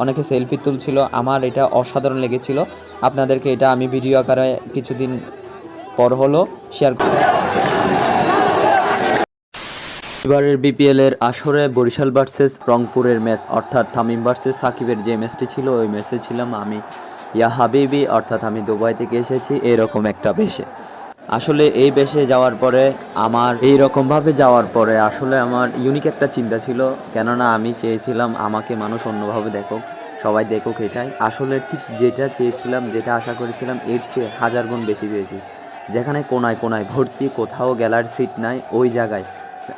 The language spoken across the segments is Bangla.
অনেকে সেলফি তুলছিল, আমার এটা অসাধারণ লেগেছিল। আপনাদেরকে এটা আমি ভিডিও আকারে কিছুদিন পর হলো শেয়ার করব। এবারের বিপিএলের আসরে বরিশাল ভার্সেস রংপুরের ম্যাচ অর্থাৎ তামিম ভার্সেস সাকিবের যে ম্যাচটি ছিল, ওই ম্যাচে ছিলাম আমি ইয়া হাবিবি, অর্থাৎ আমি দুবাই থেকে এসেছি এরকম একটা বেশে। আসলে এই বেশে যাওয়ার পরে আমার এইরকমভাবে যাওয়ার পরে আসলে আমার ইউনিক একটা চিন্তা ছিল, কেননা আমি চেয়েছিলাম আমাকে মানুষ অন্যভাবে দেখুক, সবাই দেখুক। এটাই আসলে ঠিক যেটা চেয়েছিলাম, যেটা আশা করেছিলাম এর চেয়ে হাজার গুণ বেশি পেয়েছি। যেখানে কোনায় কোনায় ভর্তি, কোথাও গেলার সিট নাই, ওই জায়গায়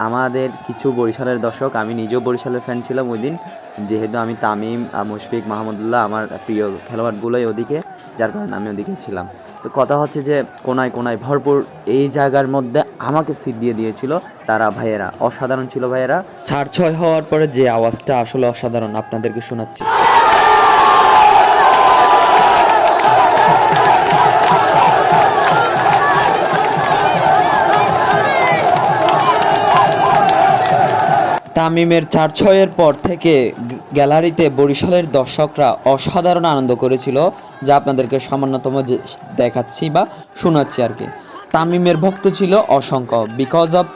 আমাদের কিছু বরিশালের দর্শক, আমি নিজেও বরিশালের ফ্যান ছিলাম ওই দিন, যেহেতু আমি তামিম, মুশফিক, মাহমুদুল্লাহ আমার প্রিয় খেলোয়াড়গুলোই ওদিকে, যার কারণে আমি ওদিকে ছিলাম। তো কথা হচ্ছে যে কোনায় কোনায় ভরপুর এই জায়গার মধ্যে আমাকে সিট দিয়ে দিয়েছিল তারা, ভাইয়েরা অসাধারণ ছিল। ভাইয়েরা 4-6 হওয়ার পরে যে আওয়াজটা আসলে অসাধারণ, আপনাদেরকে শোনাচ্ছি। তামিমের 4-6-এর পর থেকে গ্যালারিতে বরিশালের দর্শকরা অসাধারণ আনন্দ করেছিল, যা আপনাদেরকে সামান্যতম দেখাচ্ছি বা শোনাচ্ছি আর কি। তামিমের ভক্ত ছিল অসংখ্য, বিকজ অফ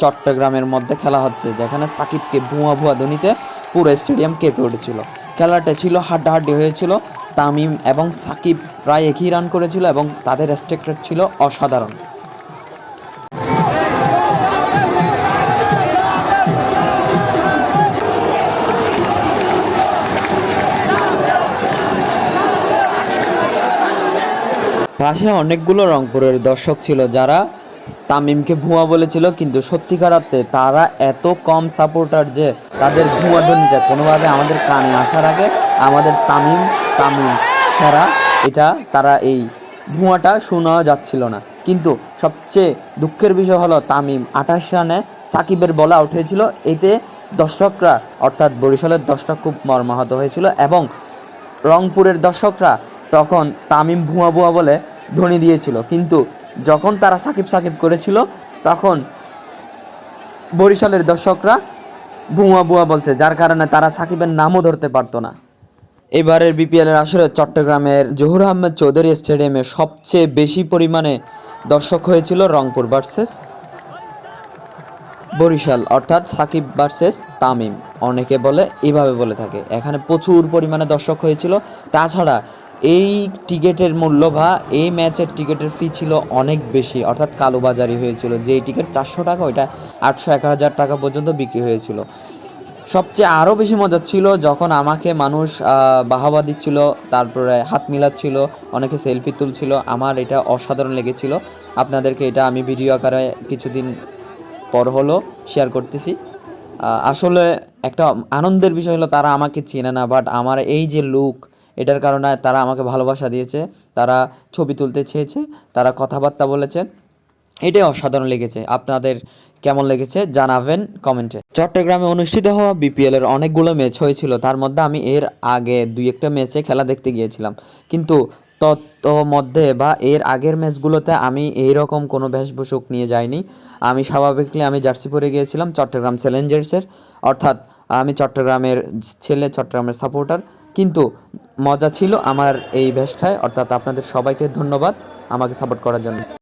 চট্টগ্রামের মধ্যে খেলা হচ্ছে, যেখানে সাকিবকে ভুয়া ভুয়া ধ্বনিতে পুরো স্টেডিয়াম কেঁপে উঠেছিল। খেলাটা ছিল হাড্ডাহাড্ডি হয়েছিল, তামিম এবং সাকিব প্রায় একই রান করেছিল এবং তাদের স্ট্রাইক রেট ছিল অসাধারণ। পাশে অনেকগুলো রংপুরের দর্শক ছিল যারা তামিমকে ভুয়া বলেছিল, কিন্তু সত্যিকার অর্থে তারা এত কম সাপোর্টার যে তাদের ভুয়া ধ্বনিটা কোনোভাবে আমাদের কানে আসার আগে আমাদের তামিম তামিম সেরা, এটা তারা এই ভুয়াটা শোনা যাচ্ছিল না। কিন্তু সবচেয়ে দুঃখের বিষয় হলো তামিম 28 রানে সাকিবের বলে আউট হয়েছিল। এতে দর্শকরা অর্থাৎ বরিশালের দর্শক খুব মর্মাহত হয়েছিল এবং রংপুরের দর্শকরা তখন তামিম ভুয়া ভুয়া বলে ধ্বনি দিয়েছিল, কিন্তু যখন তারা সাকিব সাকিব করেছিল তখন বরিশালের দর্শকরা ভুয়া ভুয়া বলছে, যার কারণে তারা সাকিবের নামও ধরতে পারতো না। এবারের বিপিএলের আসরে চট্টগ্রামের জহুর আহমেদ চৌধুরী স্টেডিয়ামে সবচেয়ে বেশি পরিমাণে দর্শক হয়েছিল রংপুর ভার্সেস বরিশাল, অর্থাৎ সাকিব ভার্সেস তামিম অনেকে বলে, এভাবে বলে থাকে। এখানে প্রচুর পরিমাণে দর্শক হয়েছিল। তাছাড়া এই টিকিটের মূল্য বা এই ম্যাচের টিকিটের ফি ছিল অনেক বেশি, অর্থাৎ কালোবাজারি হয়েছিল। যেই টিকিট 400 টাকা, ওইটা 800-1000 টাকা পর্যন্ত বিক্রি হয়েছিল। সবচেয়ে আরও বেশি মজা ছিল যখন আমাকে মানুষ বাহাবা দিচ্ছিল, তারপরে হাত মিলাচ্ছিল, অনেকে সেলফি তুলছিল, আমার এটা অসাধারণ লেগেছিল। আপনাদেরকে এটা আমি ভিডিও আকারে কিছুদিন পর হলো শেয়ার করতেছি। আসলে একটা আনন্দের বিষয় হলো তারা আমাকে চেনে না, বাট আমার এই যে লুক, এটার কারণে তারা আমাকে ভালোবাসা দিয়েছে, তারা ছবি তুলতে চেয়েছে, তারা কথাবার্তা বলেছে, এটাই অসাধারণ লেগেছে। আপনাদের কেমন লেগেছে জানাবেন কমেন্টে। চট্টগ্রামে অনুষ্ঠিত হওয়া বিপিএলের অনেকগুলো ম্যাচ হয়েছিল, তার মধ্যে আমি এর আগে 2-1টা ম্যাচে খেলা দেখতে গিয়েছিলাম, কিন্তু মধ্যে বা এর আগের ম্যাচগুলোতে আমি এইরকম কোনো বেশভূষক নিয়ে যাইনি। আমি স্বাভাবিকলি আমি জার্সি পরে গিয়েছিলাম চট্টগ্রাম চ্যালেঞ্জার্সের, অর্থাৎ আমি চট্টগ্রামের ছেলে, চট্টগ্রামের সাপোর্টার। কিন্তু মজা ছিল আমার এই ভেস্টায়, অর্থাৎ আপনাদের সবাইকে ধন্যবাদ আমাকে সাপোর্ট করার জন্য।